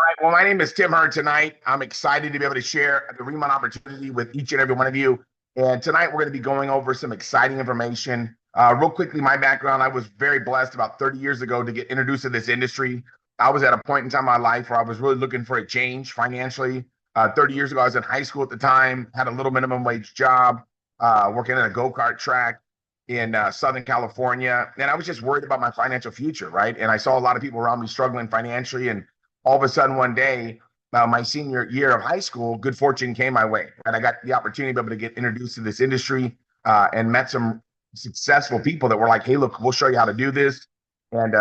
Right. Well, my name is Tim Hurd tonight. I'm excited to be able to share the Remont opportunity with each and every one of you. And tonight we're going to be going over some exciting information. Real quickly, my background, I was very blessed about 30 years ago to get introduced to this industry. I was at a point in time in my life where I was really looking for a change financially. 30 years ago, I was in high school at the time, had a little minimum wage job, working at a go-kart track in Southern California. And I was just worried about my financial future, right? And I saw a lot of people around me struggling financially. And all of a sudden one day, my senior year of high school, good fortune came my way, and I got the opportunity to be able to get introduced to this industry and met some successful people that were like, "Hey, look, we'll show you how to do this." And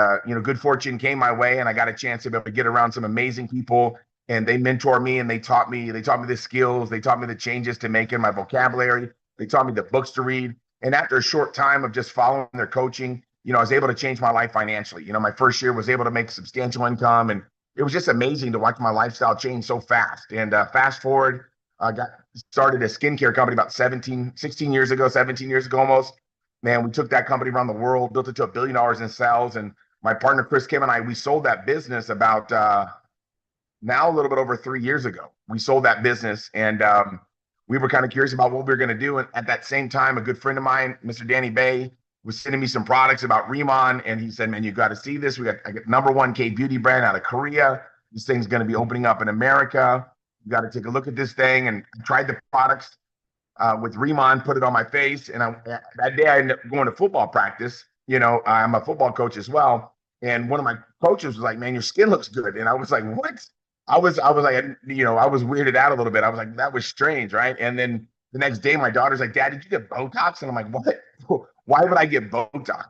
good fortune came my way, and I got a chance to be able to get around some amazing people, and they mentored me and they taught me the skills, they taught me the changes to make in my vocabulary, they taught me the books to read. And after a short time of just following their coaching, I was able to change my life financially. My first year was able to make substantial income, and it was just amazing to watch my lifestyle change so fast. And fast forward, I got started a skincare company about 16 years ago, 17 years ago almost. Man, we took that company around the world, built it to $1 billion in sales. And my partner, Chris Kim, and I, we sold that business about now a little bit over 3 years ago. We sold that business, and we were kind of curious about what we were going to do. And at that same time, a good friend of mine, Mr. Danny Bay, was sending me some products about Remon, and he said, "Man, you got to see this. I got number one K beauty brand out of Korea. This thing's going to be opening up in America. You got to take a look at this thing." And I tried the products with Remon, put it on my face, and that day I ended up going to football practice. I'm a football coach as well, and one of my coaches was like, "Man, your skin looks good," and I was like, "What?" I was like, I was weirded out a little bit. I was like, that was strange, right? And then the next day, my daughter's like, "Dad, did you get Botox?" And I'm like, "What? Why would I get Botox?"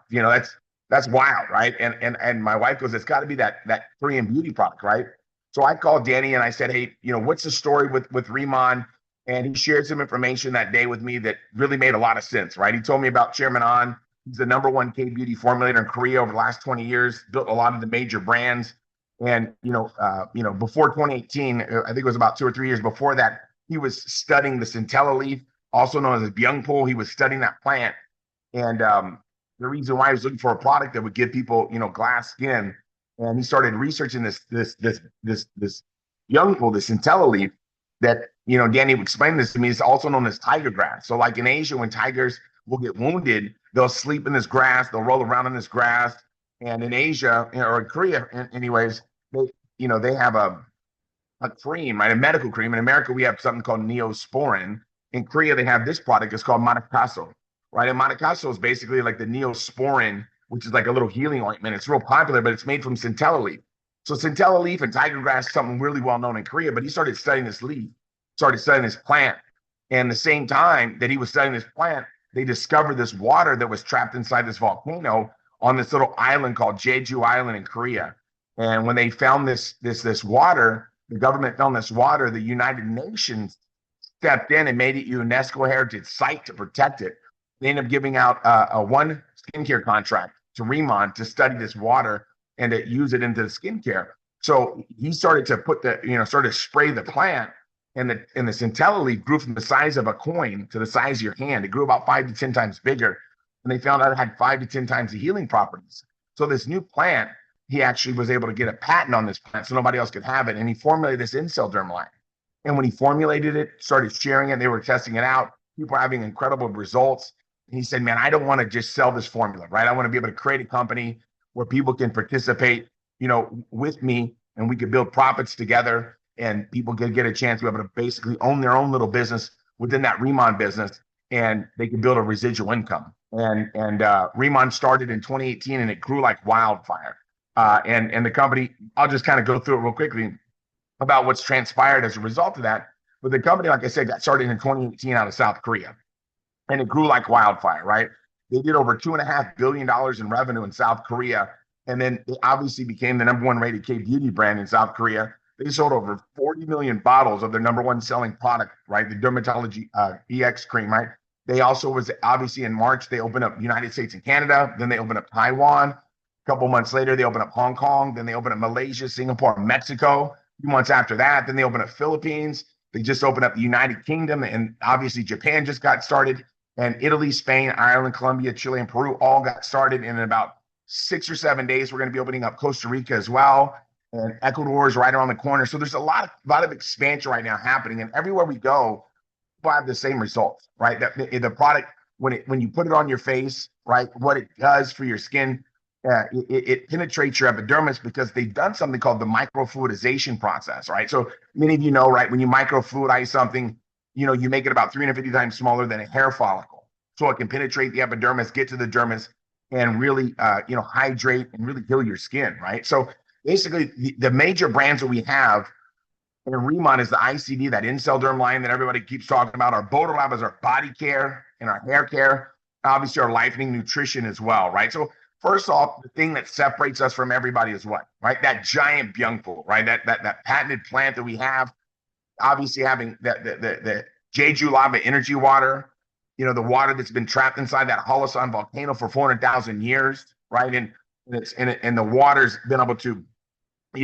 That's wild, right? And my wife goes, "It's got to be that Korean beauty product, right?" So I called Danny and I said, "Hey, what's the story with Remon?" And he shared some information that day with me that really made a lot of sense, right? He told me about Chairman An. He's the number one K beauty formulator in Korea over the last 20 years, built a lot of the major brands. And before 2018, I think it was about 2 or 3 years before that, he was studying the centella leaf, also known as byungpul. He was studying that plant, and the reason why he was looking for a product that would give people, glass skin, and he started researching this byungpul, this centella leaf that, Danny explained this to me. It's also known as tiger grass. So, like in Asia, when tigers will get wounded, they'll sleep in this grass, they'll roll around in this grass. And in Asia, or in Korea, anyways, they have a cream, right? A medical cream. In America, we have something called Neosporin. In Korea, they have this product. It's called Matakaso, right? And Matakaso is basically like the Neosporin, which is like a little healing ointment. It's real popular, but it's made from centella leaf. So centella leaf and tiger grass is something really well known in Korea, but he started studying this leaf, started studying this plant. And the same time that he was studying this plant, they discovered this water that was trapped inside this volcano on this little island called Jeju Island in Korea. And when they found this water, the government found this water, the United Nations stepped in and made it UNESCO heritage site to protect it. They ended up giving out a one skincare contract to Remon to study this water and to use it into the skincare. So he started to started to spray the plant, and the centella leaf grew from the size of a coin to the size of your hand. It grew about 5 to 10 times bigger, and they found out it had 5 to 10 times the healing properties. So this new plant, he actually was able to get a patent on this plant so nobody else could have it. And he formulated this Incelderm line. And when he formulated it, started sharing it, they were testing it out. People were having incredible results. And he said, "Man, I don't want to just sell this formula, right? I want to be able to create a company where people can participate, with me, and we could build profits together, and people could get a chance to be able to basically own their own little business within that Remon business, and they could build a residual income." And Remon started in 2018, and it grew like wildfire. And the company, I'll just kind of go through it real quickly about what's transpired as a result of that. But the company, like I said, got started in 2018 out of South Korea, and it grew like wildfire, right? They did over $2.5 billion in revenue in South Korea. And then it obviously became the number one rated K beauty brand in South Korea. They sold over 40 million bottles of their number one selling product, right? The Dermatology EX cream, right? They also was obviously in March, they opened up United States and Canada. Then they opened up Taiwan. A couple months later, they opened up Hong Kong. Then they opened up Malaysia, Singapore, and Mexico. A few months after that, then they opened up Philippines. They just opened up the United Kingdom, and obviously Japan just got started. And Italy, Spain, Ireland, Colombia, Chile, and Peru all got started. In about 6 or 7 days, we're going to be opening up Costa Rica as well. and Ecuador is right around the corner. So there's a lot of expansion right now happening, and everywhere we go, people have the same results, right? The product when you put it on your face, right, what it does for your skin, it penetrates your epidermis because they've done something called the microfluidization process, right? So many of you know, right, when you microfluidize something, you make it about 350 times smaller than a hair follicle, so it can penetrate the epidermis, get to the dermis, and really, hydrate and really heal your skin, right? So basically, the major brands that we have and Remon is the ICD, that Incelderm line that everybody keeps talking about. Our Bodolab is our body care and our hair care. Obviously, our Lifening Nutrition as well, right? So first off, the thing that separates us from everybody is what, right? That giant byung pool, right? That patented plant that we have. Obviously, having the Jeju lava energy water, the water that's been trapped inside that Holosan volcano for 400,000 years, right? And the water's been able to,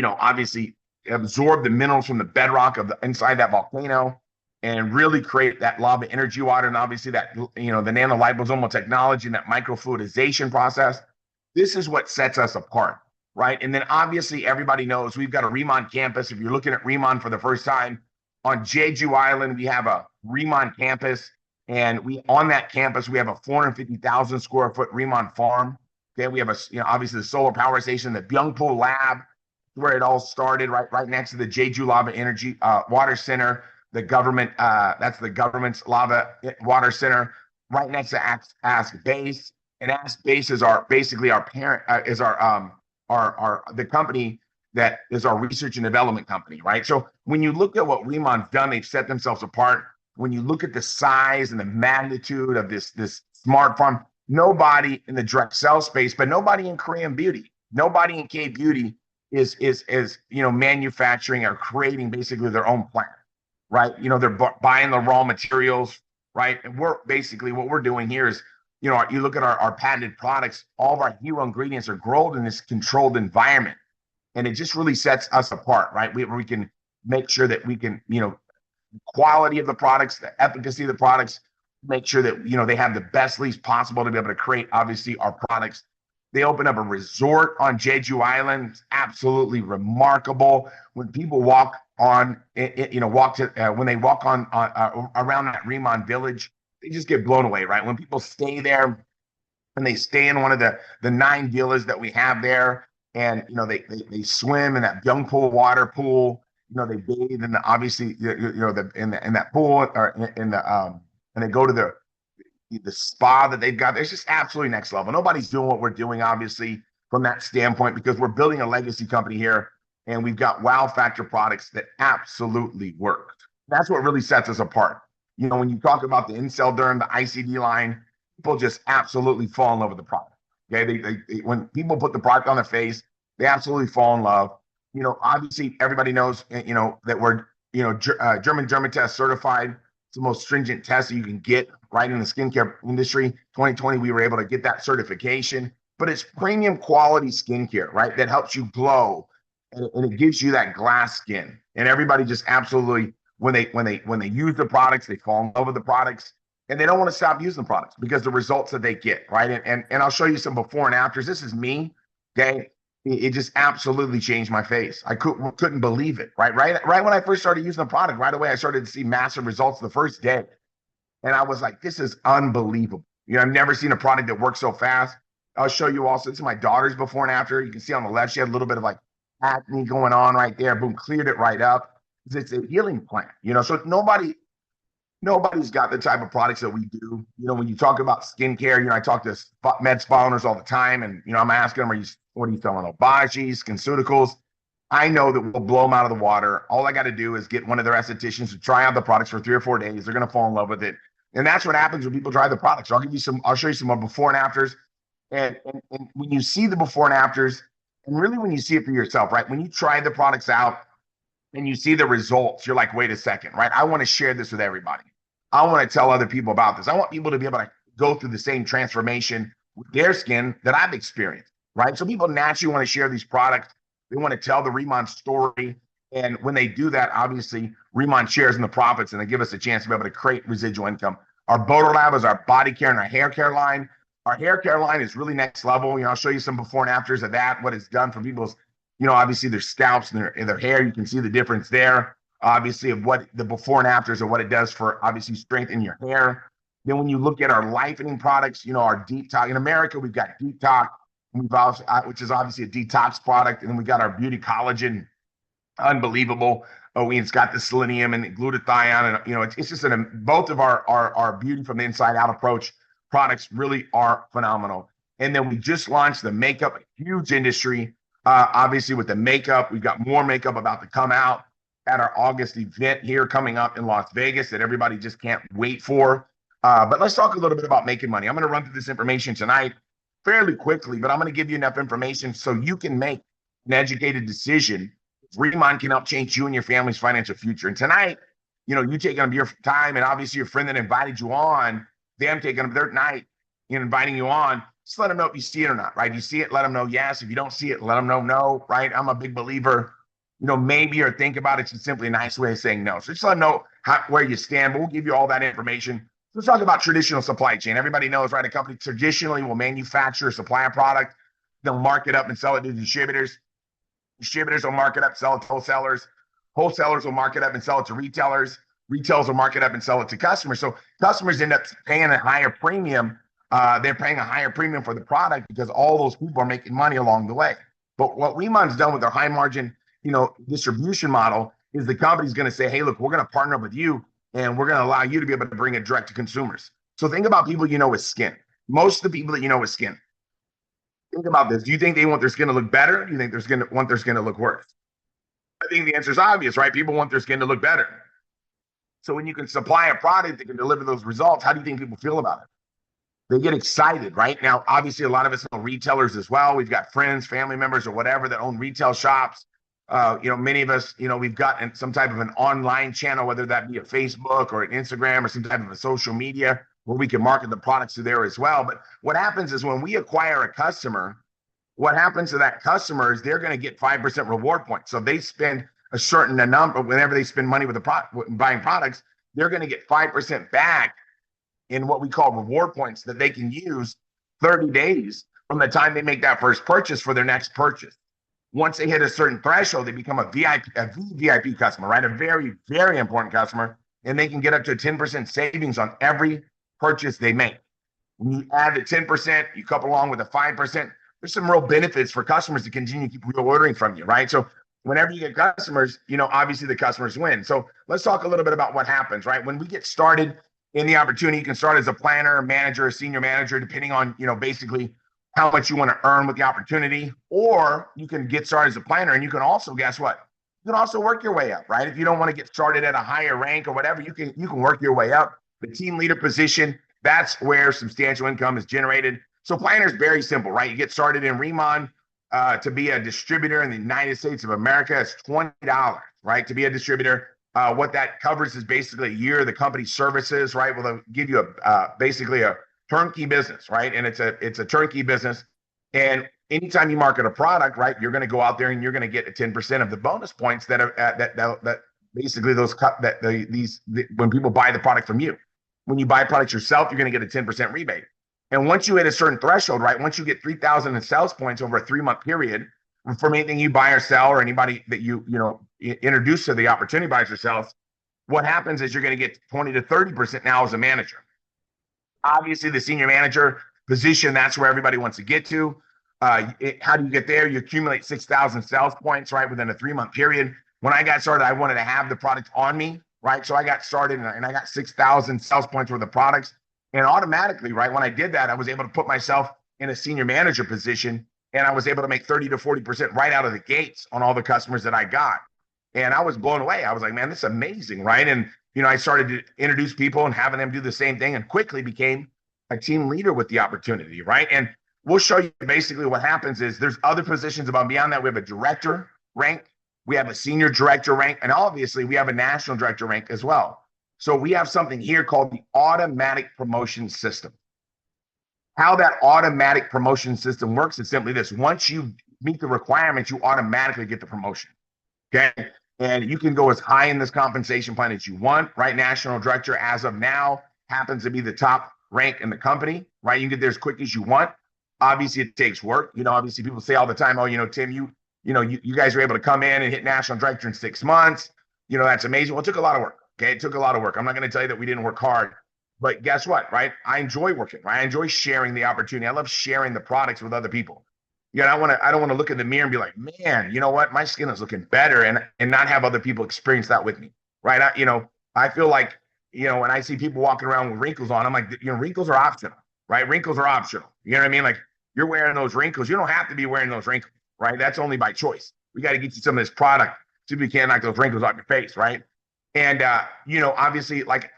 obviously absorb the minerals from the bedrock of inside that volcano and really create that lava energy water. And obviously that, the nanoliposomal technology and that microfluidization process. This is what sets us apart, right? And then obviously everybody knows we've got a Remon campus. If you're looking at Remon for the first time, on Jeju Island, we have a Remon campus. And on that campus, we have a 450,000 square foot Remon farm. Okay, we have obviously the solar power station, the Byungpo lab, where it all started, right next to the Jeju Lava Energy Water Center, the government, that's the government's lava water center, right next to Ask Base. And Ask Base is basically our parent, is the company that is our research and development company, right? So when you look at what Remon's done, they've set themselves apart. When you look at the size and the magnitude of this smart farm, nobody in the direct sell space, but nobody in Korean beauty, nobody in K beauty is manufacturing or creating basically their own plant, right? They're buying the raw materials, right? And what we're doing here is, you look at our patented products, all of our hero ingredients are grown in this controlled environment. And it just really sets us apart, right? We can make sure that we can, quality of the products, the efficacy of the products, make sure that, they have the best leads possible to be able to create, obviously, our products. They opened up a resort on Jeju Island. It's absolutely remarkable. When people walk on, when they walk on around that Remon village, they just get blown away, right? When people stay there and they stay in one of the 9 villas that we have there, and they swim in that Byungpo water pool. They bathe in in that pool, or and they go to the spa that they've got. It's just absolutely next level. Nobody's doing what we're doing, obviously, from that standpoint, because we're building a legacy company here, and we've got wow factor products that absolutely work. That's what really sets us apart. When you talk about the Incelderm, the ICD line, people just absolutely fall in love with the product. Okay, they when people put the product on their face, they absolutely fall in love. Obviously everybody knows, that we're, German Dermatest certified. It's the most stringent test that you can get right in the skincare industry. 2020, we were able to get that certification, but it's premium quality skincare, right? That helps you glow, and it gives you that glass skin. And everybody just absolutely, when they use the products, they fall in love with the products, and they don't want to stop using the products because the results that they get, right? And I'll show you some before and afters. This is me, okay? It just absolutely changed my face. I couldn't believe it, right? Right when I first started using the product, right away I started to see massive results the first day. And I was like, this is unbelievable. I've never seen a product that works so fast. I'll show you also, this is my daughter's before and after. You can see on the left, she had a little bit of like acne going on right there. Boom, cleared it right up. It's a healing plant, so nobody's got the type of products that we do. When you talk about skincare, I talk to med spa owners all the time, and I'm asking them, what are you selling? Obagi, SkinCeuticals. I know that we'll blow them out of the water. All I got to do is get one of their estheticians to try out the products for 3 or 4 days. They're going to fall in love with it. And that's what happens when people try the products. So I'll show you some more before and afters. And when you see the before and afters, and really when you see it for yourself, right? When you try the products out and you see the results, you're like, wait a second, right? I want to share this with everybody. I want to tell other people about this. I want people to be able to go through the same transformation with their skin that I've experienced, right? So people naturally want to share these products. They want to tell the Remon story. And when they do that, obviously, Remon shares in the profits, and they give us a chance to be able to create residual income. Our Bodolab is our body care and our hair care line. Our hair care line is really next level. I'll show you some before and afters of that, what it's done for people's obviously their scalps and their hair. You can see the difference there, obviously, of what the before and afters of what it does for obviously strength in your hair. Then when you look at our lightening products, our Deep Talk in America, we've got Deep Talk, we've also, which is obviously a detox product, and then we got our Beauty Collagen, unbelievable. Oh, it's got the selenium and the glutathione, and it's just both of our beauty from the inside out approach products really are phenomenal. And then we just launched the makeup, a huge industry. Obviously, with the makeup, we've got more makeup about to come out at our August event here coming up in Las Vegas that everybody just can't wait for. But let's talk a little bit about making money. I'm going to run through this information tonight fairly quickly, but I'm going to give you enough information so you can make an educated decision. Remon can help change you and your family's financial future. And tonight, you taking up your time, and obviously your friend that invited you on, them taking up their night, inviting you on. Just let them know if you see it or not, right? If you see it, let them know yes. If you don't see it, let them know no, right? I'm a big believer, maybe or think about it. It's just simply a nice way of saying no. So just let them know where you stand, but we'll give you all that information. Let's talk about traditional supply chain. Everybody knows, right? A company traditionally will manufacture, supply a product. They'll mark it up and sell it to distributors. Distributors will mark it up, sell it to wholesalers. Wholesalers will mark it up and sell it to retailers. Retailers will mark it up and sell it to customers. So customers end up paying a higher premium. They're paying a higher premium for the product because all those people are making money along the way. But what Remon's done with their high margin, distribution model is the company's going to say, hey, look, we're going to partner up with you and we're going to allow you to be able to bring it direct to consumers. So think about people with skin. Most of the people that with skin. Think about this. Do you think they want their skin to look better? Or do you think want their skin to look worse? I think the answer is obvious, right? People want their skin to look better. So when you can supply a product that can deliver those results, how do you think people feel about it? They get excited, right? Now, obviously, a lot of us know retailers as well. We've got friends, family members, or whatever that own retail shops. Many of us, we've got some type of an online channel, whether that be a Facebook or an Instagram or some type of a social media where we can market the products to there as well. But what happens is when we acquire a customer, what happens to that customer is they're going to get 5% reward points. So they spend a certain number, whenever they spend money with the product, buying products, they're going to get 5% back in what we call reward points that they can use 30 days from the time they make that first purchase for their next purchase. Once they hit a certain threshold, they become a VIP customer, right? A very, very important customer, and they can get up to a 10% savings on every purchase they make. When you add the 10%, you couple along with the 5%, there's some real benefits for customers to continue to keep reordering from you, right? So whenever you get customers, obviously the customers win. So let's talk a little bit about what happens, right? When we get started in the opportunity, you can start as a planner, a manager, a senior manager, depending on, basically how much you want to earn with the opportunity, or you can get started as a planner, and you can also, guess what? You can also work your way up, right? If you don't want to get started at a higher rank or whatever, you can work your way up. The team leader position, that's where substantial income is generated. So planner is very simple, right? You get started in Remon to be a distributor in the United States of America. It's $20, right? To be a distributor. What that covers is basically a year of the company's services, right? Well, they'll give you basically a turnkey business, right? And it's a turnkey business. And anytime you market a product, right, you're going to go out there and you're going to get 10% of the bonus points that are that basically when people buy the product from you. When you buy products yourself, you're going to get a 10% rebate. And once you hit a certain threshold, right, once you get 3,000 in sales points over a 3-month period from anything you buy or sell, or anybody that you introduce to the opportunity buys or sells, what happens is you're going to get 20 to 30% now as a manager. Obviously, the senior manager position, that's where everybody wants to get to. How do you get there? You accumulate 6,000 sales points, right, within a 3-month period. When I got started, I wanted to have the product on me, right? So I got started and I got 6,000 sales points worth of products. And automatically, right, when I did that, I was able to put myself in a senior manager position, and I was able to make 30 to 40% right out of the gates on all the customers that I got. And I was blown away. I was like, man, this is amazing, right? And, I started to introduce people and having them do the same thing, and quickly became a team leader with the opportunity, right? And we'll show you basically what happens is there's other positions above and beyond that. We have a director rank, we have a senior director rank, and obviously we have a national director rank as well. So we have something here called the automatic promotion system. How that automatic promotion system works is simply this. Once you meet the requirements, you automatically get the promotion, okay? And you can go as high in this compensation plan as you want, right? National director, as of now, happens to be the top rank in the company, right? You can get there as quick as you want. Obviously, it takes work. Obviously people say all the time, oh, Tim, you guys were able to come in and hit national director in 6 months. That's amazing. Well, it took a lot of work. Okay. It took a lot of work. I'm not going to tell you that we didn't work hard, but guess what? Right. I enjoy working, right? I enjoy sharing the opportunity. I love sharing the products with other people. I don't want to look in the mirror and be like, man, you know what? My skin is looking better and not have other people experience that with me. Right. I feel like, when I see people walking around with wrinkles on, I'm like, wrinkles are optional, right? Wrinkles are optional. You know what I mean? Like you're wearing those wrinkles. You don't have to be wearing those wrinkles, right? That's only by choice. We got to get you some of this product so we can't knock those wrinkles off your face, right? And obviously, like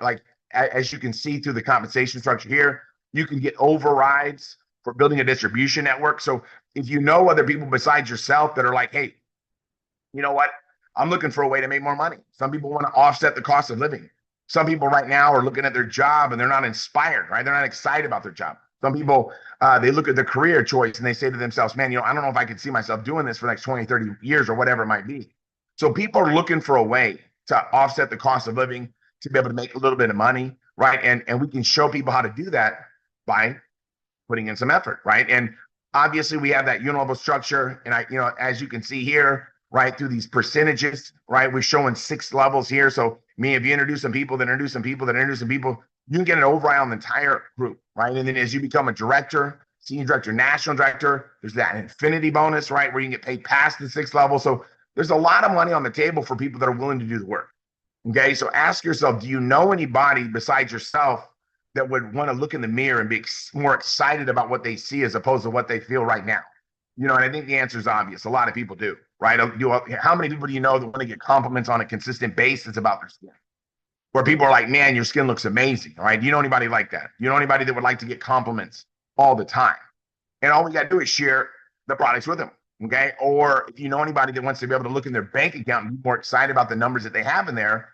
as you can see through the compensation structure here, you can get overrides for building a distribution network. So if you know other people besides yourself that are like, hey, you know what? I'm looking for a way to make more money. Some people want to offset the cost of living. Some people right now are looking at their job and they're not inspired, right? They're not excited about their job. Some people, they look at their career choice and they say to themselves, man, I don't know if I could see myself doing this for the next 20, 30 years or whatever it might be. So people are looking for a way to offset the cost of living, to be able to make a little bit of money, right? And we can show people how to do that by putting in some effort, right? And obviously we have that level structure. And as you can see here, right, through these percentages, right, we're showing 6 levels here. So if you introduce some people, then introduce some people, then introduce some people, you can get an override on the entire group, right? And then as you become a director, senior director, national director, there's that infinity bonus, right, where you can get paid past the 6th level. So there's a lot of money on the table for people that are willing to do the work. Okay, so ask yourself, do you know anybody besides yourself that would want to look in the mirror and be more excited about what they see as opposed to what they feel right now? And I think the answer is obvious. A lot of people do, right? How many people do you know that want to get compliments on a consistent basis about their skin? Where people are like, man, your skin looks amazing, right? Do you know anybody like that? You know anybody that would like to get compliments all the time? And all we got to do is share the products with them, okay? Or if you know anybody that wants to be able to look in their bank account and be more excited about the numbers that they have in there,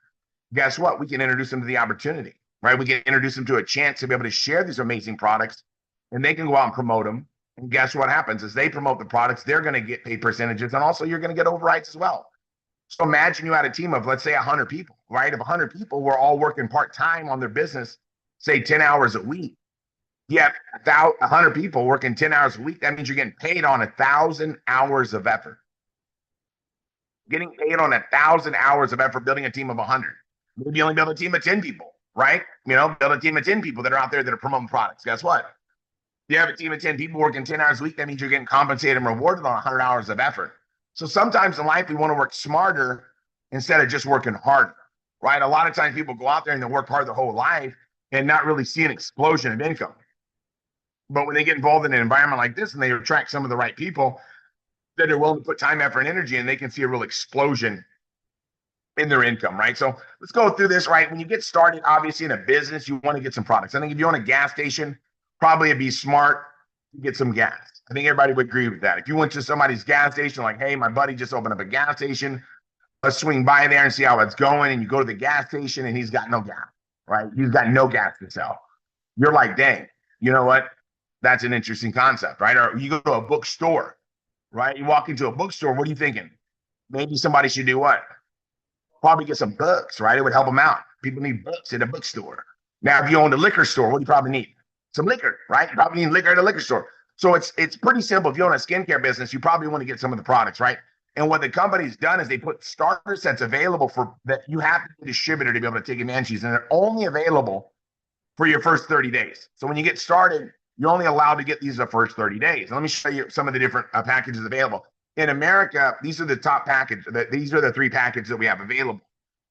guess what? We can introduce them to the opportunity, right? We can introduce them to a chance to be able to share these amazing products, and they can go out and promote them. And guess what happens? As they promote the products, they're going to get paid percentages, and also you're going to get overrides as well. So imagine you had a team of, let's say, 100 people, right? If 100 people were all working part-time on their business, say 10 hours a week, you have 100 people working 10 hours a week. That means you're getting paid on 1,000 hours of effort. Getting paid on 1,000 hours of effort building a team of 100. Maybe you only build a team of 10 people, right? Build a team of 10 people that are out there that are promoting products. Guess what? You have a team of 10 people working 10 hours a week. That means you're getting compensated and rewarded on 100 hours of effort. So sometimes in life, we want to work smarter instead of just working harder, right? A lot of times people go out there and they work hard their whole life and not really see an explosion of income. But when they get involved in an environment like this and they attract some of the right people that are willing to put time, effort, and energy, and they can see a real explosion in their income, right? So let's go through this, right? When you get started, obviously in a business, you want to get some products. I think if you own a gas station, probably it'd be smart to get some gas. I think everybody would agree with that. If you went to somebody's gas station, like, hey, my buddy just opened up a gas station, let's swing by there and see how it's going. And you go to the gas station and he's got no gas, right? He's got no gas to sell. You're like, dang, you know what? That's an interesting concept, right? Or you go to a bookstore, right? You walk into a bookstore, what are you thinking? Maybe somebody should do what? Probably get some books, right? It would help them out. People need books at a bookstore. Now, if you own a liquor store, what do you probably need? Some liquor, right? You probably need liquor at a liquor store. So it's pretty simple. If you own a skincare business, you probably want to get some of the products, right? And what the company's done is they put starter sets available for that you have to be a distributor to be able to take advantage of these. And they're only available for your first 30 days. So when you get started, you're only allowed to get these the first 30 days. And let me show you some of the different packages available. In America, these are the top package. These are the 3 packages that we have available.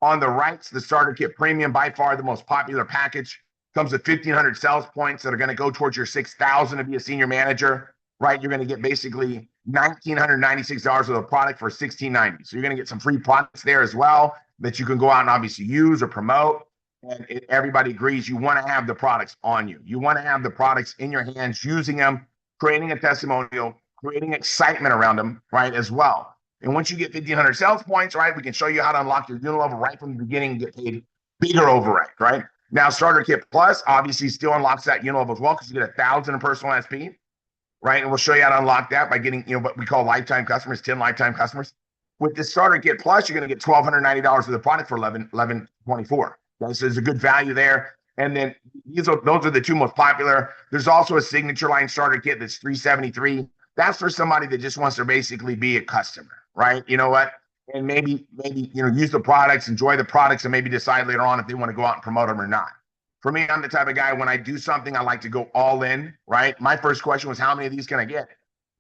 On the right's the starter kit premium, by far the most popular package. Comes with 1,500 sales points that are going to go towards your 6,000 to be a senior manager, right? You're going to get basically $1,996 worth of product for $1,690. So you're going to get some free products there as well that you can go out and obviously use or promote. And everybody agrees you want to have the products on you. You want to have the products in your hands, using them, creating a testimonial, creating excitement around them, right, as well. And once you get 1,500 sales points, right, we can show you how to unlock your Unilevel right from the beginning and get paid bigger override, right? Now, Starter Kit Plus obviously still unlocks that Unilevel as well because you get 1,000 in personal SP, right? And we'll show you how to unlock that by getting, what we call lifetime customers, 10 lifetime customers. With this Starter Kit Plus, you're going to get $1,290 for the product for $11.24. Okay, so there's a good value there. And then those are the 2 most popular. There's also a signature line starter kit that's $373. That's for somebody that just wants to basically be a customer, right? You know what? And maybe, use the products, enjoy the products, and maybe decide later on if they want to go out and promote them or not. For me, I'm the type of guy, when I do something, I like to go all in, right? My first question was, how many of these can I get?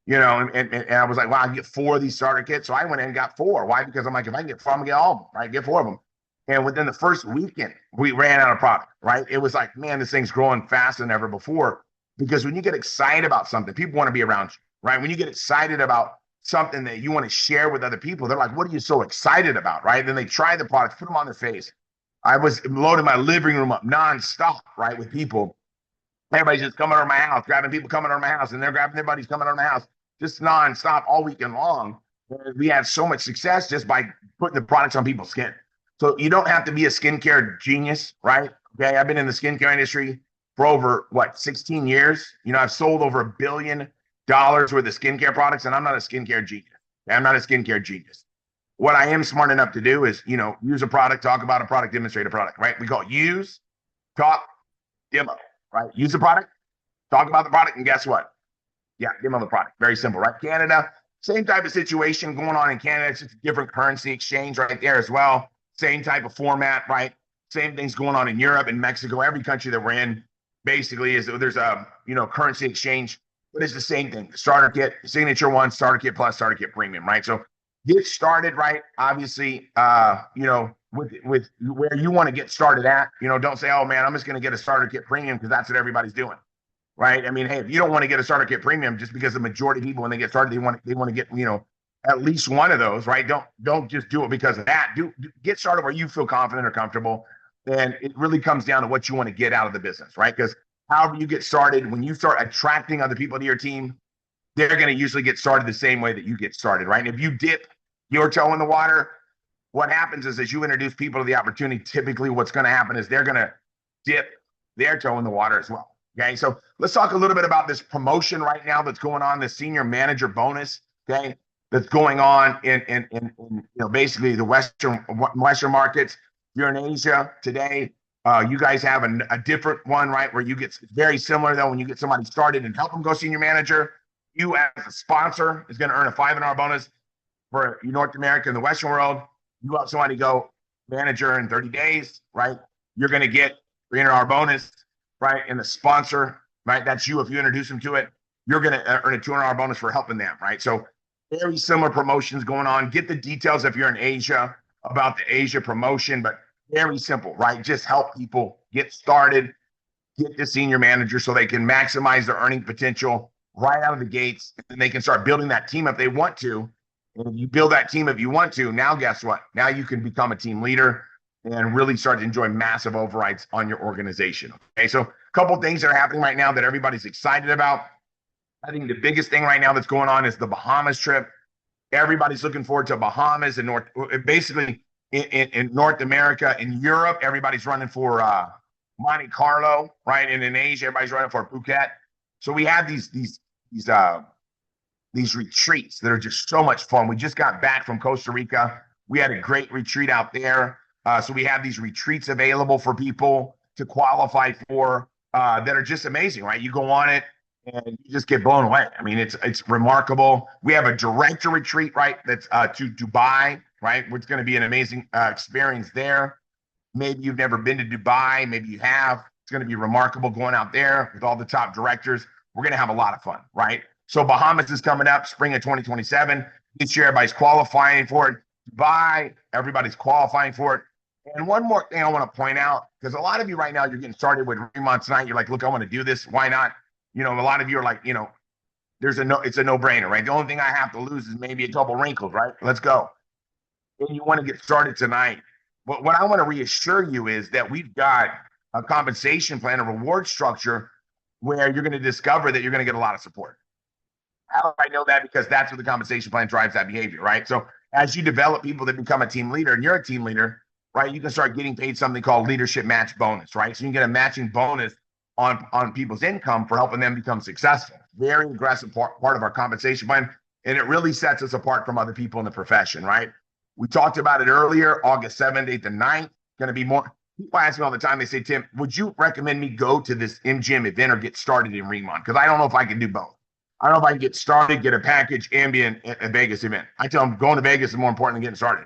And I was like, wow, I can get 4 of these starter kits. So I went in and got 4. Why? Because I'm like, if I can get 4, I'm gonna get all of them, right? Get 4 of them. And within the first weekend, we ran out of product, right? It was like, man, this thing's growing faster than ever before. Because when you get excited about something, people want to be around you, right? When you get excited about something that you want to share with other people, they're like, what are you so excited about, right? Then they try the products, put them on their face. I was loading my living room up nonstop, right, with people. Everybody's just coming over my house, grabbing people coming over my house, and they're grabbing their buddies coming over my house, just nonstop all weekend long. And we had so much success just by putting the products on people's skin. So you don't have to be a skincare genius, right? Okay, I've been in the skincare industry for over 16 years. I've sold over $1 billion worth of skincare products, and I'm not a skincare genius. I'm not a skincare genius. What I am smart enough to do is, use a product, talk about a product, demonstrate a product, right? We call it use, talk, demo, right? Use the product, talk about the product, and guess what? Yeah, demo the product. Very simple, right? Canada, same type of situation going on in Canada. It's just a different currency exchange right there as well. Same type of format, right? Same things going on in Europe and Mexico. Every country that we're in basically there's a currency exchange, but it's the same thing. Starter kit, signature one, starter kit plus, starter kit premium, right? So get started, right? Obviously, with where you want to get started at. Don't say, oh man, I'm just going to get a starter kit premium because that's what everybody's doing, right? I mean, hey, if you don't want to get a starter kit premium, just because the majority of people when they get started, they want to get at least one of those, right? Don't just do it because of that. Get started where you feel confident or comfortable, and it really comes down to what you want to get out of the business, right? Because however you get started, when you start attracting other people to your team, they're going to usually get started the same way that you get started, right? And if you dip your toe in the water, what happens is as you introduce people to the opportunity, typically what's going to happen is they're going to dip their toe in the water as well. Okay, so let's talk a little bit about this promotion right now that's going on, the senior manager bonus. Okay, that's going on in basically the Western markets. You're in Asia today. You guys have a different one, right? Where you get very similar though when you get somebody started and help them go senior manager. You as a sponsor is going to earn a $500 bonus for North America and the Western world. You help somebody go manager in 30 days, right? You're going to get $300 bonus, right? And the sponsor, right? That's you. If you introduce them to it, you're going to earn a $200 bonus for helping them, right? So very similar promotions going on. Get the details if you're in Asia about the Asia promotion, but very simple, right? Just help people get started, get the senior manager so they can maximize their earning potential right out of the gates, and they can start building that team if they want to. And if you build that team if you want to, now guess what? Now you can become a team leader and really start to enjoy massive overrides on your organization. Okay, so a couple things that are happening right now that everybody's excited about. I think the biggest thing right now that's going on is the Bahamas trip. Everybody's looking forward to Bahamas and basically in North America. In Europe, everybody's running for Monte Carlo, right? And in Asia, everybody's running for Phuket. So we have these retreats that are just so much fun. We just got back from Costa Rica. We had a great retreat out there. So we have these retreats available for people to qualify for that are just amazing, right? You go on it and you just get blown away. I mean, it's remarkable. We have a director retreat, right? That's to Dubai, right? It's going to be an amazing experience there. Maybe you've never been to Dubai. Maybe you have. It's going to be remarkable going out there with all the top directors. We're going to have a lot of fun, right? So Bahamas is coming up, spring of 2027. This year, everybody's qualifying for it. Dubai, everybody's qualifying for it. And one more thing I want to point out, because a lot of you right now, you're getting started with REMON tonight. You're like, look, I want to do this. Why not? A lot of you are like, it's a no-brainer, right? The only thing I have to lose is maybe a couple wrinkles, right? Let's go. And you want to get started tonight. But what I want to reassure you is that we've got a compensation plan, a reward structure where you're going to discover that you're going to get a lot of support. How do I know that? Because that's what the compensation plan drives that behavior, right? So as you develop people that become a team leader and you're a team leader, right, you can start getting paid something called leadership match bonus, right? So you can get a matching bonus on people's income for helping them become successful. Very aggressive part of our compensation plan. And it really sets us apart from other people in the profession, right? We talked about it earlier, August 7th, 8th, and 9th. Going to be more. People ask me all the time, they say, Tim, would you recommend me go to this MGM event or get started in REMON? Because I don't know if I can do both. I don't know if I can get started, get a package, and be in a Vegas event. I tell them going to Vegas is more important than getting started.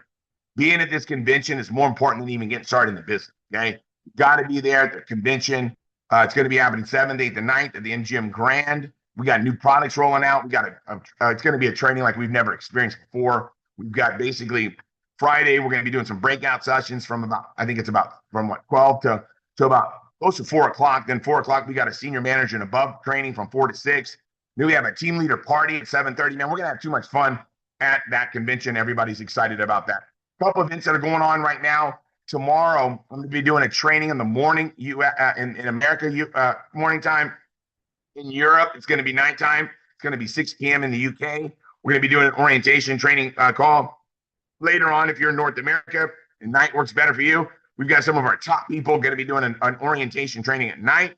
Being at this convention is more important than even getting started in the business. Okay. Got to be there at the convention. It's going to be happening 7th, 8th, and 9th at the MGM Grand. We got new products rolling out. We got it's going to be a training like we've never experienced before. We've got basically Friday, we're going to be doing some breakout sessions from about, I think it's about from what, 12 to about close to 4 o'clock. Then 4 o'clock, we got a senior manager and above training from 4 to 6. Then we have a team leader party at 7:30. Man, we're going to have too much fun at that convention. Everybody's excited about that. A couple of events that are going on right now. Tomorrow, I'm going to be doing a training in the morning in America, morning time. In Europe, it's going to be nighttime. It's going to be 6 p.m. in the UK. We're going to be doing an orientation training call. Later on, if you're in North America and night works better for you, we've got some of our top people going to be doing an orientation training at night.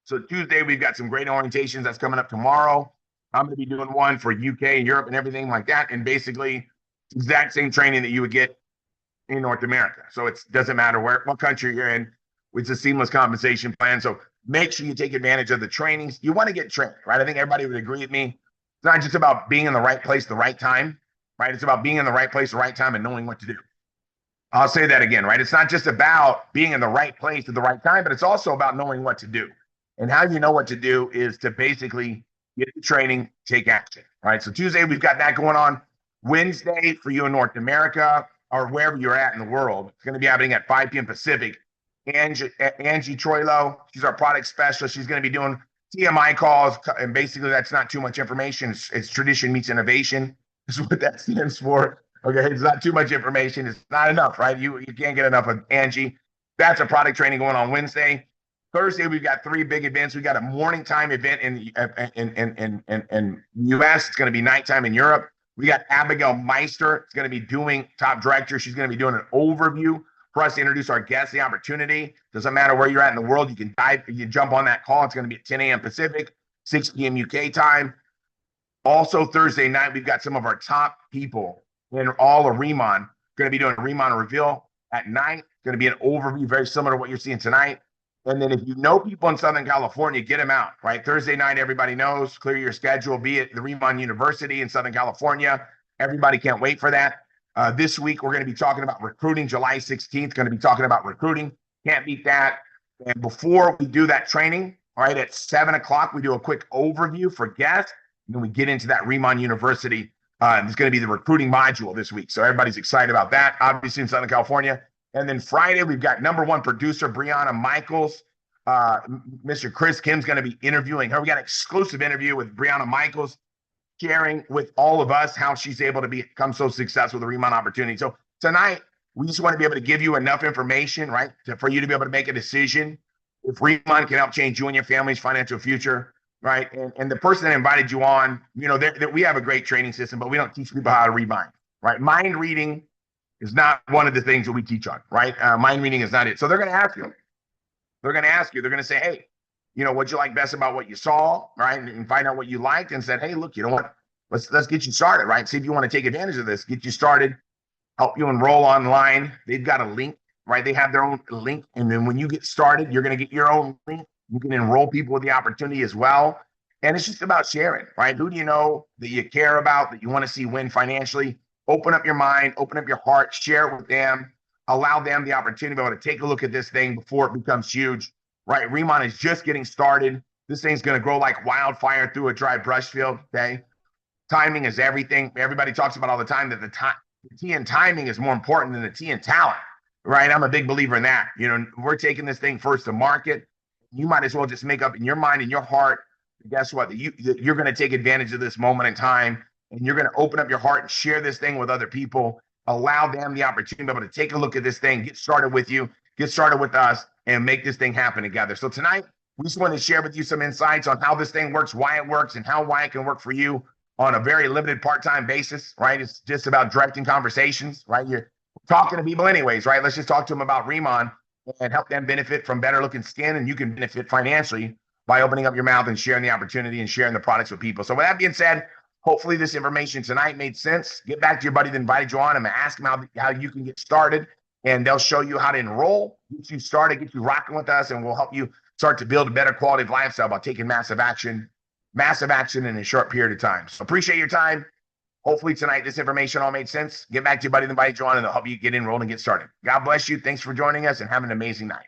So Tuesday, we've got some great orientations that's coming up tomorrow. I'm going to be doing one for UK and Europe and everything like that. And basically, exact same training that you would get in North America. So it doesn't matter what country you're in. It's a seamless compensation plan. So make sure you take advantage of the trainings. You want to get trained, right? I think everybody would agree with me. It's not just about being in the right place, the right time, right? It's about being in the right place, the right time, and knowing what to do. I'll say that again, right? It's not just about being in the right place at the right time, but it's also about knowing what to do. And how you know what to do is to basically get the training, take action, right? So Tuesday, we've got that going on. Wednesday, for you in North America or wherever you're at in the world, it's going to be happening at 5 p.m. Pacific. Angie Troilo, she's our product specialist. She's going to be doing TMI calls. And basically, that's not too much information. It's tradition meets innovation is what that stands for. Okay, it's not too much information. It's not enough, right? You can't get enough of Angie. That's a product training going on Wednesday. Thursday, we've got 3 big events. We got a morning time event in the US. It's going to be nighttime in Europe. We got Abigail Meister. It's going to be doing top director. She's going to be doing an overview for us to introduce our guests, the opportunity. Doesn't matter where you're at in the world. You jump on that call. It's going to be at 10 a.m. Pacific, 6 p.m. UK time. Also Thursday night, we've got some of our top people in all of Remon going to be doing a Remon reveal at night. It's going to be an overview very similar to what you're seeing tonight. And then if you know people in Southern California, get them out, right? Thursday night, everybody knows, clear your schedule, be at the Remon University in Southern California. Everybody can't wait for that. This week, we're going to be talking about recruiting. July 16th, going to be talking about recruiting. Can't beat that. And before we do that training, all right, at 7 o'clock, we do a quick overview for guests. And then we get into that Remon University. It's going to be the recruiting module this week. So everybody's excited about that, obviously in Southern California. And then Friday, we've got #1 producer, Brianna Michaels. Mr. Chris Kim's going to be interviewing her. We got an exclusive interview with Brianna Michaels, sharing with all of us how she's able to become so successful with the Remon opportunity. So tonight, we just want to be able to give you enough information, right, for you to be able to make a decision if Remon can help change you and your family's financial future, right? And the person that invited you on, you know, we have a great training system, but we don't teach people how to read mind, right? Mind reading is not one of the things that we teach on, right? Mind reading is not it. So they're going to ask you. They're going to ask you. They're going to say, hey, you know, what'd you like best about what you saw, right? And find out what you liked and said, hey, look, you know what? Let's get you started, right? See if you want to take advantage of this. Get you started. Help you enroll online. They've got a link, right? They have their own link. And then when you get started, you're going to get your own link. You can enroll people with the opportunity as well. And it's just about sharing, right? Who do you know that you care about, that you want to see win financially? Open up your mind, open up your heart, share it with them, allow them the opportunity to be able to take a look at this thing before it becomes huge, right? Remon is just getting started. This thing's going to grow like wildfire through a dry brush field, okay? Timing is everything. Everybody talks about all the time that the T in timing is more important than the T in talent, right? I'm a big believer in that. You know, we're taking this thing first to market. You might as well just make up in your mind and your heart, guess what? You're going to take advantage of this moment in time. And you're going to open up your heart and share this thing with other people. Allow them the opportunity to be able to take a look at this thing, get started with you, get started with us, and make this thing happen together. So tonight, we just want to share with you some insights on how this thing works, why it works, and why it can work for you on a very limited part-time basis, right? It's just about directing conversations, right? You're talking to people anyways, right? Let's just talk to them about Remon and help them benefit from better looking skin, and you can benefit financially by opening up your mouth and sharing the opportunity and sharing the products with people. So with that being said, hopefully this information tonight made sense. Get back to your buddy that invited you on and ask him how you can get started, and they'll show you how to enroll, get you started, get you rocking with us, and we'll help you start to build a better quality of lifestyle by taking massive action massive action in a short period of time. So appreciate your time. Hopefully tonight this information all made sense. Get back to your buddy and invite you on, and they'll help you get enrolled and get started. God bless you. Thanks for joining us, and have an amazing night.